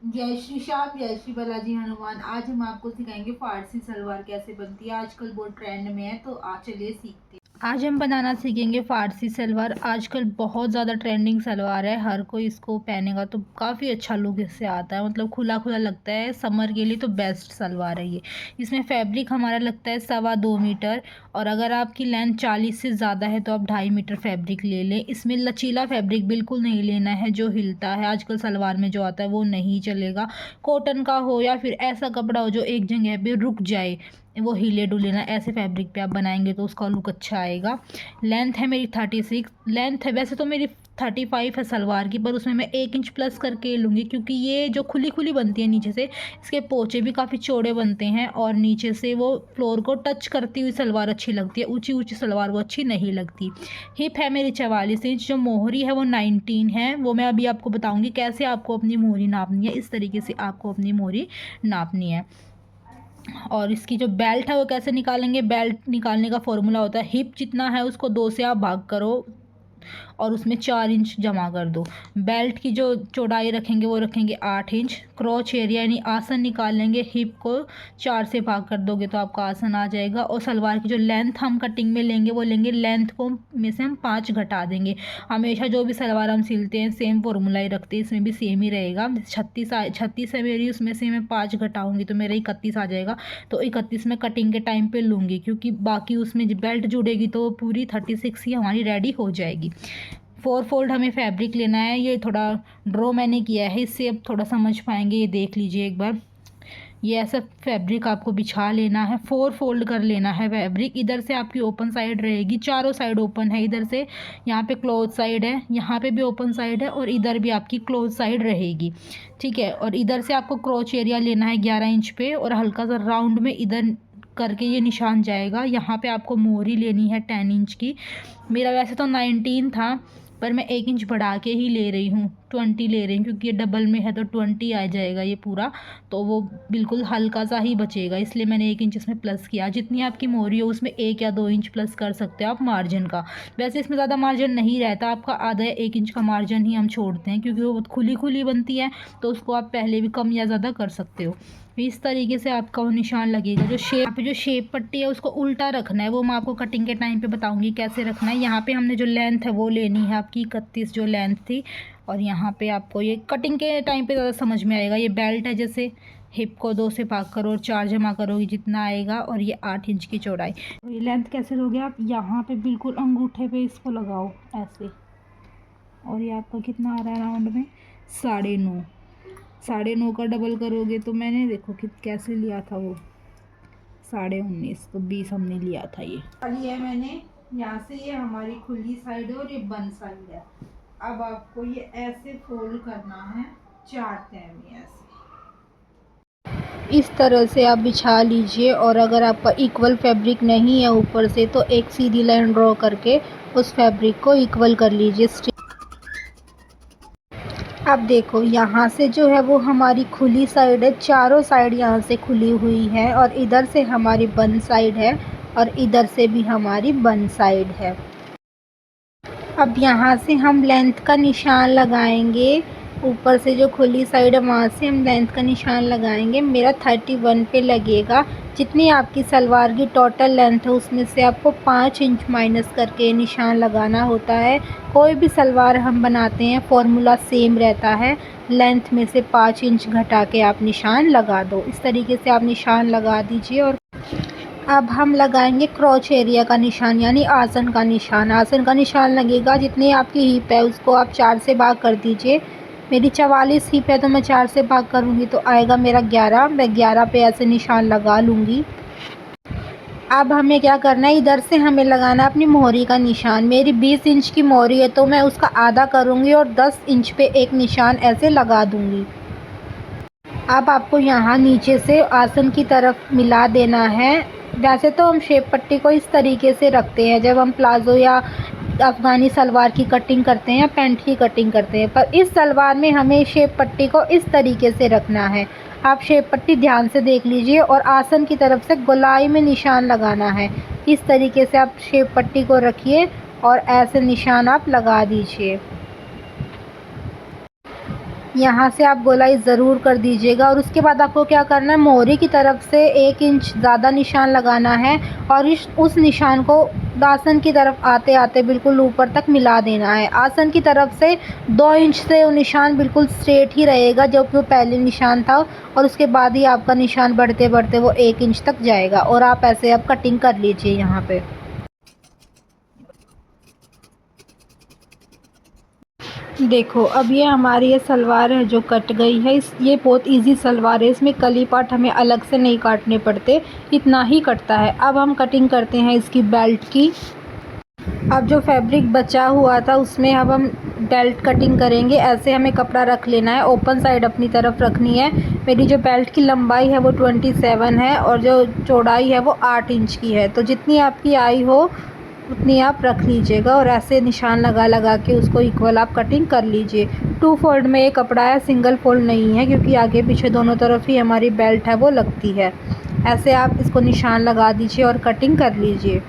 जय श्री श्याम, जय श्री बालाजी हनुमान। आज हम आपको सिखाएंगे फारसी सलवार कैसे बनती है। आजकल बहुत ट्रेंड में है, तो चलिए सीखते हैं। आज हम बनाना सीखेंगे फारसी सलवार। आजकल बहुत ज़्यादा ट्रेंडिंग सलवार है, हर कोई इसको पहनेगा तो काफ़ी अच्छा लुक इससे आता है, मतलब खुला खुला लगता है। समर के लिए तो बेस्ट सलवार है ये। इसमें फैब्रिक हमारा लगता है 2.25 मीटर, और अगर आपकी लेंथ 40 से ज़्यादा है तो आप 2.5 मीटर फैब्रिक ले लें। इसमें लचीला फैब्रिक बिल्कुल नहीं लेना है जो हिलता है, आजकल सलवार में जो आता है वो नहीं चलेगा। कॉटन का हो या फिर ऐसा कपड़ा हो जो एक जगह पे रुक जाए, वो हिले डुले ना, ऐसे फैब्रिक पे आप बनाएंगे तो उसका लुक अच्छा आएगा। लेंथ है मेरी 36, लेंथ है वैसे तो मेरी 35 है सलवार की, पर उसमें मैं 1 इंच प्लस करके लूँगी, क्योंकि ये जो खुली खुली बनती है नीचे से, इसके पोचे भी काफ़ी चौड़े बनते हैं और नीचे से वो फ्लोर को टच करती हुई सलवार अच्छी लगती है, ऊंची ऊंची सलवार वो अच्छी नहीं लगती। हिप है मेरी 44 इंच, जो मोहरी है वो 19 है। वो मैं अभी आपको बताऊंगी कैसे आपको अपनी मोहरी नापनी है, इस तरीके से आपको अपनी मोहरी नापनी है। और इसकी जो बेल्ट है वो कैसे निकालेंगे, बेल्ट निकालने का फॉर्मूला होता है हिप जितना है उसको 2 से आप भाग करो और उसमें 4 इंच जमा कर दो। बेल्ट की जो चौड़ाई रखेंगे वो रखेंगे 8 इंच। क्रॉच एरिया यानी आसन निकालेंगे, हिप को 4 से भाग कर दोगे तो आपका आसन आ जाएगा। और सलवार की जो लेंथ हम कटिंग में लेंगे वो लेंगे, लेंथ को में से हम 5 घटा देंगे। हमेशा जो भी सलवार हम सिलते हैं सेम फॉर्मूला ही रखते हैं, इसमें भी सेम ही रहेगा। 36 है मेरी, उसमें से मैं 5 घटाऊँगी तो मेरा 31 आ जाएगा। तो 31 में कटिंग के टाइम पे लूँगी, क्योंकि बाकी उसमें बेल्ट जुड़ेगी तो पूरी 36 ही हमारी रेडी हो जाएगी। 4 फोल्ड हमें फैब्रिक लेना है, ये थोड़ा ड्रॉ मैंने किया है, इससे अब थोड़ा समझ पाएंगे। ये देख लीजिए एक बार, ये ऐसा फैब्रिक आपको बिछा लेना है, 4 फोल्ड कर लेना है फैब्रिक। इधर से आपकी ओपन साइड रहेगी, चारों साइड ओपन है। इधर से यहाँ पे क्लोज साइड है, यहाँ पे भी ओपन साइड है और इधर भी आपकी क्लोज साइड रहेगी, ठीक है। और इधर से आपको क्रॉच एरिया लेना है 11 इंच पे, और हल्का सा राउंड में इधर करके ये निशान जाएगा। यहाँ पे आपको मोहरी लेनी है 10 इंच की। मेरा वैसे तो 19 था, पर मैं 1 इंच बढ़ा के ही ले रही हूँ, 20 ले रही हूँ, क्योंकि ये डबल में है तो 20 आ जाएगा ये पूरा, तो वो बिल्कुल हल्का सा ही बचेगा, इसलिए मैंने 1 इंच इसमें प्लस किया। जितनी आपकी मोहरी हो उसमें 1 या 2 इंच प्लस कर सकते हो आप मार्जिन का। वैसे इसमें ज़्यादा मार्जिन नहीं रहता आपका, आधा या 1 इंच का मार्जिन ही हम छोड़ते हैं, क्योंकि वो बहुत खुली खुली बनती है, तो उसको आप पहले भी कम या ज़्यादा कर सकते हो। इस तरीके से आपका वो निशान लगेगा। जो शेप पट्टी है उसको उल्टा रखना है, वो मैं आपको कटिंग के टाइम पे बताऊंगी कैसे रखना है। यहाँ पे हमने जो लेंथ है वो लेनी है आपकी 31 जो लेंथ थी, और यहाँ पे आपको ये कटिंग के टाइम पे ज़्यादा समझ में आएगा। ये बेल्ट है, जैसे हिप को 2 से भाग करो और 4 जमा करोगे जितना आएगा, और ये 8 इंच की चौड़ाई। ये लेंथ कैसे लोगे आप, यहाँ पे बिल्कुल अंगूठे पे इसको लगाओ ऐसे, और ये आपका कितना आ रहा है राउंड में 9.5। 9.5 का डबल करोगे तो मैंने देखो कि कैसे लिया था वो 19.5, तो 20 हमने लिया था। ये लिया है मैंने यहाँ से, ये हमारी खुली साइड है और ये बंद साइड है। अब आपको ये ऐसे फोल्ड करना है 4 तह में ऐसे, इस तरह से आप बिछा लीजिए। और अगर आपका इक्वल फैब्रिक नहीं है ऊपर से, तो एक सीधी लाइन ड्रॉ करके उस फैब्रिक को इक्वल कर लीजिए। अब देखो यहाँ से जो है वो हमारी खुली साइड है, चारों साइड यहाँ से खुली हुई है, और इधर से हमारी बंद साइड है, और इधर से भी हमारी बंद साइड है। अब यहाँ से हम लेंथ का निशान लगाएंगे, ऊपर से जो खुली साइड है वहाँ से हम लेंथ का निशान लगाएंगे। मेरा 31 पे लगेगा। जितनी आपकी सलवार की टोटल लेंथ है उसमें से आपको 5 इंच माइनस करके निशान लगाना होता है। कोई भी सलवार हम बनाते हैं फॉर्मूला सेम रहता है, लेंथ में से 5 इंच घटा के आप निशान लगा दो। इस तरीके से आप निशान लगा दीजिए। और अब हम लगाएंगे क्रॉच एरिया का निशान, यानी आसन का निशान। आसन का निशान लगेगा, जितनी आपकी हिप है उसको आप 4 से भाग कर दीजिए। मेरी 44 हिप है तो मैं 4 से भाग करूँगी तो आएगा मेरा 11। मैं 11 पे ऐसे निशान लगा लूँगी। अब हमें क्या करना है, इधर से हमें लगाना है अपनी मोहरी का निशान। मेरी 20 इंच की मोहरी है तो मैं उसका आधा करूँगी और 10 इंच पे एक निशान ऐसे लगा दूँगी। अब आपको यहाँ नीचे से आसन की तरफ मिला देना है। वैसे तो हम शेप पट्टी को इस तरीके से रखते हैं जब हम प्लाज़ो या अफ़गानी सलवार की कटिंग करते हैं या पैंट की कटिंग करते हैं, पर इस सलवार में हमें शेप पट्टी को इस तरीके से रखना है। आप शेप पट्टी ध्यान से देख लीजिए, और आसन की तरफ से गोलाई में निशान लगाना है। इस तरीके से आप शेप पट्टी को रखिए और ऐसे निशान आप लगा दीजिए। यहाँ से आप गोलाई ज़रूर कर दीजिएगा। और उसके बाद आपको क्या करना है, मोहरी की तरफ से 1 इंच ज़्यादा निशान लगाना है और उस निशान को आसन की तरफ आते आते बिल्कुल ऊपर तक मिला देना है। आसन की तरफ से 2 इंच से वो निशान बिल्कुल स्ट्रेट ही रहेगा जो कि वो पहले निशान था, और उसके बाद ही आपका निशान बढ़ते बढ़ते वो 1 इंच तक जाएगा। और आप ऐसे आप कटिंग कर लीजिए यहाँ पे। देखो अब ये हमारी ये सलवार है जो कट गई है। ये बहुत इजी सलवार है, इसमें कली पार्ट हमें अलग से नहीं काटने पड़ते, इतना ही कटता है। अब हम कटिंग करते हैं इसकी बेल्ट की। अब जो फैब्रिक बचा हुआ था उसमें अब हम बेल्ट कटिंग करेंगे। ऐसे हमें कपड़ा रख लेना है, ओपन साइड अपनी तरफ रखनी है। मेरी जो बेल्ट की लंबाई है वो 27 है और जो चौड़ाई है वो 8 इंच की है। तो जितनी आपकी आई हो उतनी आप रख लीजिएगा और ऐसे निशान लगा लगा के उसको इक्वल आप कटिंग कर लीजिए। 2 फोल्ड में ये कपड़ा है, सिंगल फोल्ड नहीं है, क्योंकि आगे पीछे दोनों तरफ ही हमारी बेल्ट है वो लगती है। ऐसे आप इसको निशान लगा दीजिए और कटिंग कर लीजिए।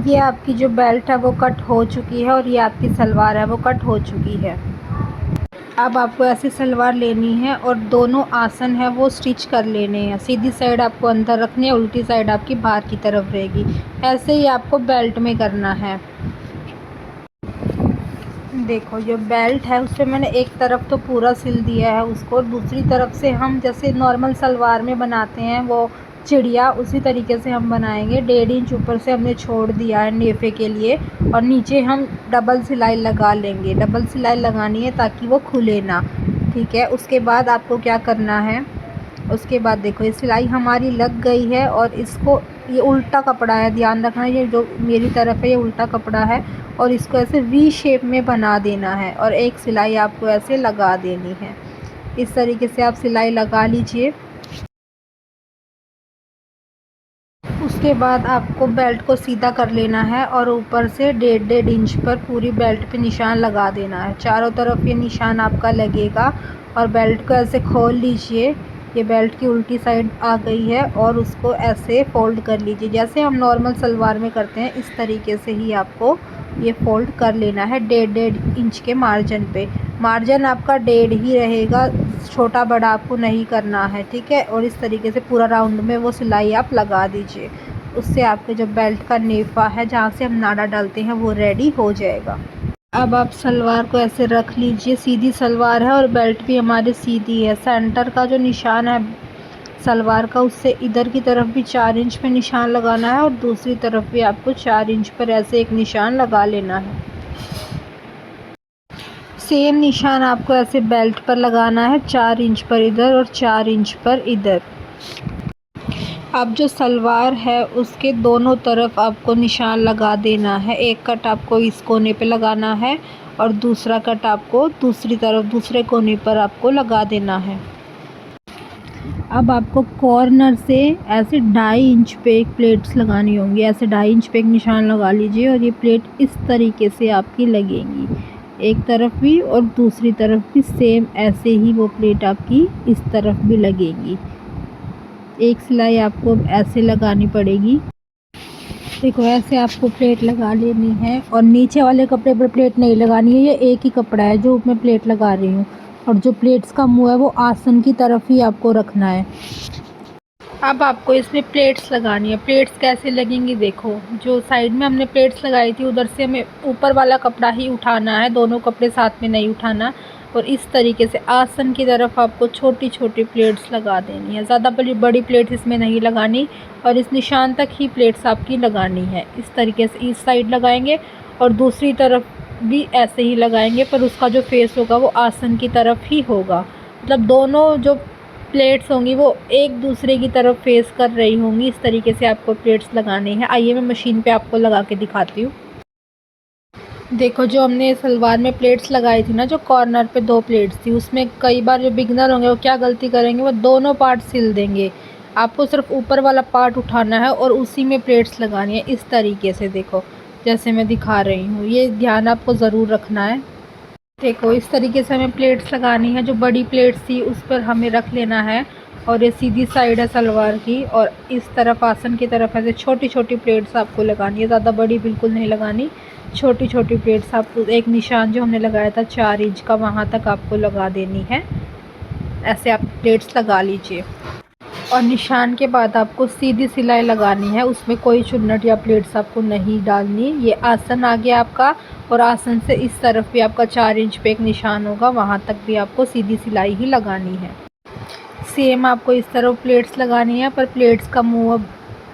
ये आपकी जो बेल्ट है वो कट हो चुकी है और ये आपकी सलवार है वो कट हो चुकी है। अब आपको ऐसी सलवार लेनी है और दोनों आसन है वो स्टिच कर लेने हैं। सीधी साइड आपको अंदर रखनी है, उल्टी साइड आपकी बाहर की तरफ रहेगी। ऐसे ही आपको बेल्ट में करना है। देखो जो बेल्ट है उससे मैंने एक तरफ तो पूरा सिल दिया है उसको, और दूसरी तरफ से हम जैसे नॉर्मल सलवार में बनाते हैं वो चिड़िया, उसी तरीके से हम बनाएंगे। 1.5 इंच ऊपर से हमने छोड़ दिया है नेफे के लिए, और नीचे हम डबल सिलाई लगा लेंगे। डबल सिलाई लगानी है ताकि वो खुले ना, ठीक है। उसके बाद आपको क्या करना है, उसके बाद देखो ये सिलाई हमारी लग गई है और इसको, ये उल्टा कपड़ा है, ध्यान रखना, ये जो मेरी तरफ है ये उल्टा कपड़ा है, और इसको ऐसे वी शेप में बना देना है और एक सिलाई आपको ऐसे लगा देनी है। इस तरीके से आप सिलाई लगा लीजिए। उसके बाद आपको बेल्ट को सीधा कर लेना है और ऊपर से 1.5 इंच पर पूरी बेल्ट पे निशान लगा देना है। चारों तरफ ये निशान आपका लगेगा और बेल्ट को ऐसे खोल लीजिए। ये बेल्ट की उल्टी साइड आ गई है और उसको ऐसे फ़ोल्ड कर लीजिए जैसे हम नॉर्मल सलवार में करते हैं। इस तरीके से ही आपको ये फ़ोल्ड कर लेना है 1.5 इंच के मार्जिन पे। मार्जिन आपका 1.5 ही रहेगा, छोटा बड़ा आपको नहीं करना है, ठीक है। और इस तरीके से पूरा राउंड में वो सिलाई आप लगा दीजिए। उससे आपके जो बेल्ट का नेफा है जहाँ से हम नाड़ा डालते हैं वो रेडी हो जाएगा। अब आप सलवार को ऐसे रख लीजिए, सीधी सलवार है और बेल्ट भी हमारी सीधी है। सेंटर का जो निशान है सलवार का उससे इधर की तरफ भी 4 इंच पे निशान लगाना है और दूसरी तरफ भी आपको 4 इंच पर ऐसे एक निशान लगा लेना है। सेम निशान आपको ऐसे बेल्ट पर लगाना है, 4 इंच पर इधर और 4 इंच पर इधर। अब जो सलवार है उसके दोनों तरफ आपको निशान लगा देना है। एक कट आपको इस कोने पे लगाना है और दूसरा कट आपको दूसरी तरफ दूसरे कोने पर आपको लगा देना है। अब आपको कॉर्नर से ऐसे 2.5 इंच पे एक प्लेट्स लगानी होंगी। ऐसे 2.5 इंच पे एक निशान लगा लीजिए और ये प्लेट इस तरीके से आपकी लगेंगी, एक तरफ भी और दूसरी तरफ भी सेम ऐसे ही वो प्लेट आपकी इस तरफ भी लगेगी। एक सिलाई आपको ऐसे लगानी पड़ेगी। देखो ऐसे आपको प्लेट लगा लेनी है और नीचे वाले कपड़े पर प्लेट नहीं लगानी है। ये एक ही कपड़ा है जो मैं प्लेट लगा रही हूँ, और जो प्लेट्स का मुँह है वो आसन की तरफ ही आपको रखना है। अब आपको इसमें प्लेट्स लगानी है। प्लेट्स कैसे लगेंगी, देखो जो साइड में हमने प्लेट्स लगाई थी उधर से हमें ऊपर वाला कपड़ा ही उठाना है, दोनों कपड़े साथ में नहीं उठाना। और इस तरीके से आसन की तरफ आपको छोटी छोटी प्लेट्स लगा देनी है, ज़्यादा बड़ी प्लेट्स इसमें नहीं लगानी, और इस निशान तक ही प्लेट्स आपकी लगानी है। इस तरीके से इस साइड लगाएंगे और दूसरी तरफ भी ऐसे ही लगाएंगे, पर उसका जो फेस होगा वो आसन की तरफ ही होगा। मतलब दोनों जो प्लेट्स होंगी वो एक दूसरे की तरफ फेस कर रही होंगी। इस तरीके से आपको प्लेट्स लगानी है। आइए मैं मशीन पे आपको लगा के दिखाती हूँ। देखो जो हमने सलवार में प्लेट्स लगाई थी ना, जो कॉर्नर पे 2 प्लेट्स थी, उसमें कई बार जो बिगनर होंगे वो क्या गलती करेंगे, वो दोनों पार्ट सिल देंगे। आपको सिर्फ ऊपर वाला पार्ट उठाना है और उसी में प्लेट्स लगानी है। इस तरीके से देखो जैसे मैं दिखा रही हूँ, ये ध्यान आपको ज़रूर रखना है। देखो इस तरीके से हमें प्लेट्स लगानी है। जो बड़ी प्लेट्स थी उस पर हमें रख लेना है और ये सीधी साइड है सलवार की। और इस तरफ आसन की तरफ ऐसे छोटी छोटी प्लेट्स आपको लगानी है, ज़्यादा बड़ी बिल्कुल नहीं लगानी, छोटी छोटी प्लेट्स आपको एक निशान जो हमने लगाया था 4 इंच का वहाँ तक आपको लगा देनी है। ऐसे आप प्लेट्स लगा लीजिए और निशान के बाद आपको सीधी सिलाई लगानी है, उसमें कोई चुन्नट या प्लेट्स आपको नहीं डालनी। ये आसन आ गया आपका और आसन से इस तरफ भी आपका 4 इंच पे एक निशान होगा, वहाँ तक भी आपको सीधी सिलाई ही लगानी है। सेम आपको इस तरफ प्लेट्स लगानी है, पर प्लेट्स का मुँह अब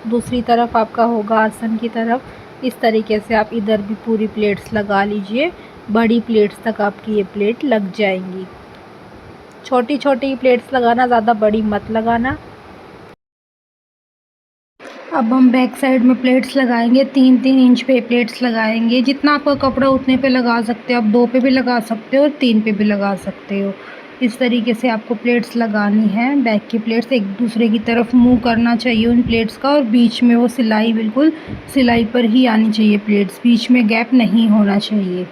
दूसरी तरफ आपका होगा आसन की तरफ। इस तरीके से आप इधर भी पूरी प्लेट्स लगा लीजिए, बड़ी प्लेट्स तक आपकी ये प्लेट लग जाएंगी। छोटी छोटी प्लेट्स लगाना, ज़्यादा बड़ी मत लगाना। अब हम बैक साइड में प्लेट्स लगाएंगे, 3-3 इंच पे प्लेट्स लगाएंगे। जितना आपका कपड़ा उतने पे लगा सकते हो, आप 2 पे भी लगा सकते हो और 3 पे भी लगा सकते हो। इस तरीके से आपको प्लेट्स लगानी है। बैक की प्लेट्स एक दूसरे की तरफ मुंह करना चाहिए उन प्लेट्स का, और बीच में वो सिलाई बिल्कुल सिलाई पर ही आनी चाहिए प्लेट्स, बीच में गैप नहीं होना चाहिए।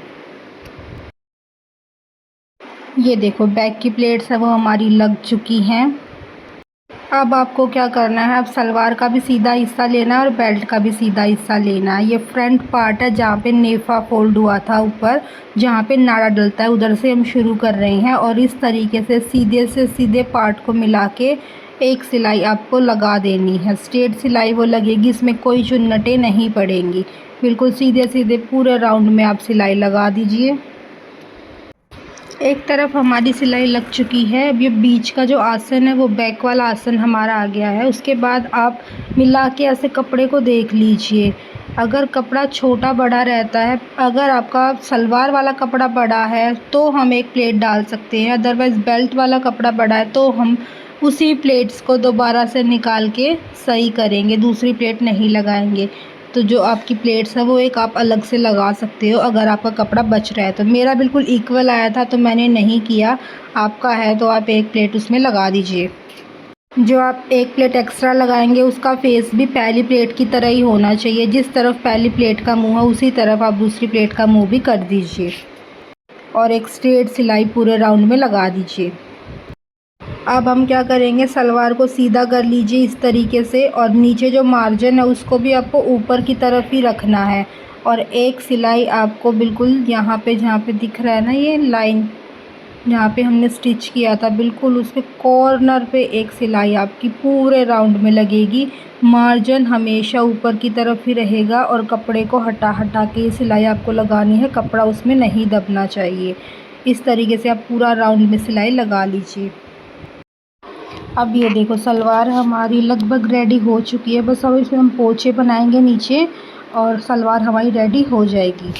ये देखो बैक की प्लेट्स है वो हमारी लग चुकी हैं। अब आपको क्या करना है, अब सलवार का भी सीधा हिस्सा लेना है और बेल्ट का भी सीधा हिस्सा लेना है। ये फ्रंट पार्ट है जहाँ पे नेफा फोल्ड हुआ था ऊपर, जहाँ पे नाड़ा डलता है, उधर से हम शुरू कर रहे हैं। और इस तरीके से सीधे पार्ट को मिला के एक सिलाई आपको लगा देनी है। स्ट्रेट सिलाई वो लगेगी, इसमें कोई चुन्नटें नहीं पड़ेंगी, बिल्कुल सीधे पूरे राउंड में आप सिलाई लगा दीजिए। एक तरफ हमारी सिलाई लग चुकी है। अब ये बीच का जो आसन है वो बैक वाला आसन हमारा आ गया है। उसके बाद आप मिला के ऐसे कपड़े को देख लीजिए। अगर कपड़ा छोटा बड़ा रहता है, अगर आपका सलवार वाला कपड़ा बड़ा है तो हम एक प्लेट डाल सकते हैं, अदरवाइज़ बेल्ट वाला कपड़ा बड़ा है तो हम उसी प्लेट्स को दोबारा से निकाल के सही करेंगे, दूसरी प्लेट नहीं लगाएंगे। तो जो आपकी प्लेट्स है वो एक आप अलग से लगा सकते हो अगर आपका कपड़ा बच रहा है तो। मेरा बिल्कुल इक्वल आया था तो मैंने नहीं किया, आपका है तो आप एक प्लेट उसमें लगा दीजिए। जो आप एक प्लेट एक्स्ट्रा लगाएंगे उसका फेस भी पहली प्लेट की तरह ही होना चाहिए। जिस तरफ पहली प्लेट का मुंह है उसी तरफ आप दूसरी प्लेट का मुंह भी कर दीजिए और एक स्ट्रेट सिलाई पूरे राउंड में लगा दीजिए। अब हम क्या करेंगे, सलवार को सीधा कर लीजिए इस तरीके से, और नीचे जो मार्जिन है उसको भी आपको ऊपर की तरफ ही रखना है। और एक सिलाई आपको बिल्कुल यहाँ पे जहाँ पे दिख रहा है ना ये लाइन, जहाँ पे हमने स्टिच किया था, बिल्कुल उसके कॉर्नर पे एक सिलाई आपकी पूरे राउंड में लगेगी। मार्जिन हमेशा ऊपर की तरफ ही रहेगा और कपड़े को हटा हटा के ये सिलाई आपको लगानी है, कपड़ा उसमें नहीं दबना चाहिए। इस तरीके से आप पूरा राउंड में सिलाई लगा लीजिए। अब ये देखो सलवार हमारी लगभग रेडी हो चुकी है, बस अब इसमें हम पोंछे बनाएंगे नीचे और सलवार हमारी रेडी हो जाएगी।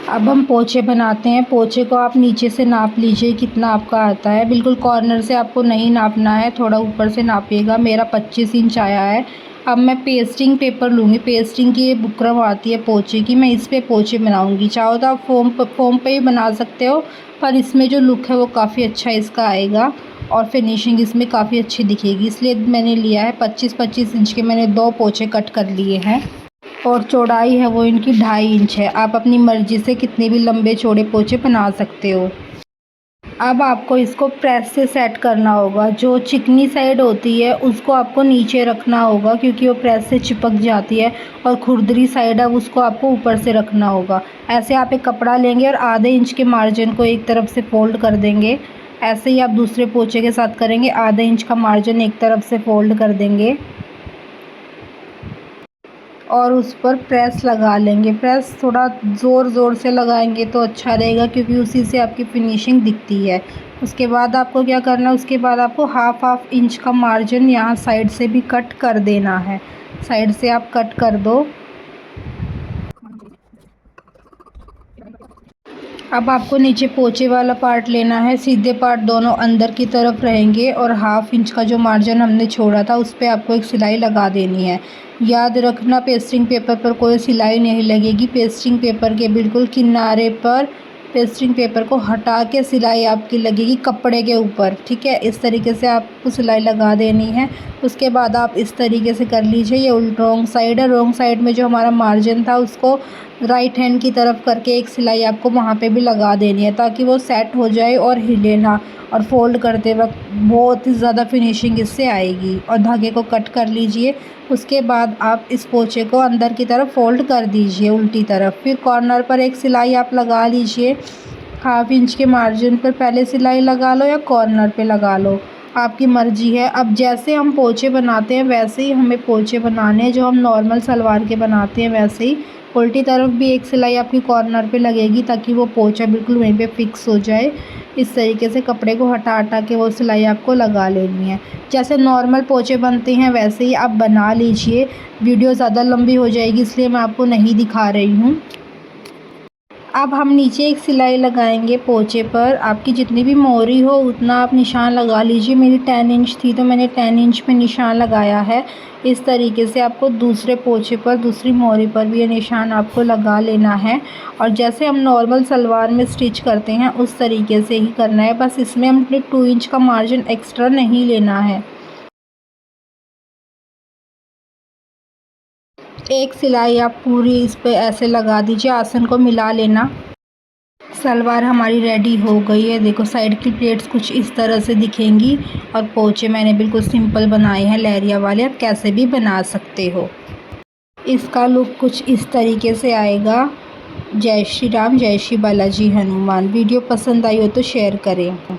अब हम पोंछे बनाते हैं। पोंछे को आप नीचे से नाप लीजिए कितना आपका आता है, बिल्कुल कॉर्नर से आपको नहीं नापना है, थोड़ा ऊपर से नापिएगा। मेरा 25 इंच आया है। अब मैं पेस्टिंग पेपर लूँगी, पेस्टिंग की ये बुकरम आती है पोंछे की, मैं इस पे पोंछे बनाऊँगी। चाहो तो आप फोम पे ही बना सकते हो, पर इसमें जो लुक है वो काफ़ी अच्छा इसका आएगा और फिनिशिंग इसमें काफ़ी अच्छी दिखेगी, इसलिए मैंने लिया है 25-25 इंच के मैंने 2 पोंछे कट कर लिए हैं। और चौड़ाई है वो इनकी 2.5 इंच है। आप अपनी मर्ज़ी से कितने भी लंबे चौड़े पोंछे बना सकते हो। अब आपको इसको प्रेस से सेट करना होगा। जो चिकनी साइड होती है उसको आपको नीचे रखना होगा क्योंकि वो प्रेस से चिपक जाती है, और खुरदरी साइड है उसको आपको ऊपर से रखना होगा। ऐसे आप एक कपड़ा लेंगे और आधे इंच के मार्जिन को एक तरफ से फोल्ड कर देंगे। ऐसे ही आप दूसरे पोंछे के साथ करेंगे, आधे इंच का मार्जिन एक तरफ से फोल्ड कर देंगे और उस पर प्रेस लगा लेंगे। प्रेस थोड़ा ज़ोर से लगाएंगे तो अच्छा रहेगा क्योंकि उसी से आपकी फिनिशिंग दिखती है। उसके बाद आपको क्या करना है, उसके बाद आपको हाफ इंच का मार्जिन यहाँ साइड से भी कट कर देना है। साइड से आप कट कर दो। अब आपको नीचे पोंछे वाला पार्ट लेना है। सीधे पार्ट दोनों अंदर की तरफ रहेंगे और हाफ इंच का जो मार्जिन हमने छोड़ा था उस पर आपको एक सिलाई लगा देनी है। याद रखना पेस्टिंग पेपर पर कोई सिलाई नहीं लगेगी। पेस्टिंग पेपर के बिल्कुल किनारे पर पेस्टिंग पेपर को हटा के सिलाई आपकी लगेगी कपड़े के ऊपर, ठीक है। इस तरीके से आपको सिलाई लगा देनी है। उसके बाद आप इस तरीके से कर लीजिए। ये रॉन्ग साइड है, रॉन्ग साइड में जो हमारा मार्जिन था उसको राइट हैंड की तरफ करके एक सिलाई आपको वहाँ पे भी लगा देनी है, ताकि वो सेट हो जाए और हिले ना, और फोल्ड करते वक्त बहुत ही ज़्यादा फिनिशिंग इससे आएगी। और धागे को कट कर लीजिए। उसके बाद आप इस पोंचे को अंदर की तरफ फोल्ड कर दीजिए उल्टी तरफ। फिर कॉर्नर पर एक सिलाई आप लगा लीजिए। 1/2 इंच के मार्जिन पर पहले सिलाई लगा लो या कॉर्नर पे लगा लो, आपकी मर्ज़ी है। अब जैसे हम पोंचे बनाते हैं वैसे ही हमें पोंचे बनाने हैं, जो हम नॉर्मल सलवार के बनाते हैं वैसे ही। उल्टी तरफ भी एक सिलाई आपकी कॉर्नर पे लगेगी, ताकि वो पोंचा बिल्कुल वहीं पे फिक्स हो जाए। इस तरीके से कपड़े को हटा के वो सिलाई आपको लगा लेनी है। जैसे नॉर्मल पोंचे बनते हैं वैसे ही आप बना लीजिए। वीडियो ज़्यादा लंबी हो जाएगी इसलिए मैं आपको नहीं दिखा रही हूँ। अब हम नीचे एक सिलाई लगाएंगे पोंचे पर। आपकी जितनी भी मोहरी हो उतना आप निशान लगा लीजिए। मेरी 10 इंच थी तो मैंने 10 इंच में निशान लगाया है। इस तरीके से आपको दूसरे पोंचे पर, दूसरी मोहरी पर भी ये निशान आपको लगा लेना है। और जैसे हम नॉर्मल सलवार में स्टिच करते हैं उस तरीके से ही करना है, बस इसमें हमने 2 इंच का मार्जिन एक्स्ट्रा नहीं लेना है। एक सिलाई आप पूरी इस पे ऐसे लगा दीजिए, आसन को मिला लेना। सलवार हमारी रेडी हो गई है। देखो साइड की प्लेट्स कुछ इस तरह से दिखेंगी, और पोंचे मैंने बिल्कुल सिंपल बनाए हैं लहरिया वाले, आप कैसे भी बना सकते हो। इसका लुक कुछ इस तरीके से आएगा। जय श्री राम, जय श्री बालाजी हनुमान। वीडियो पसंद आई हो तो शेयर करें।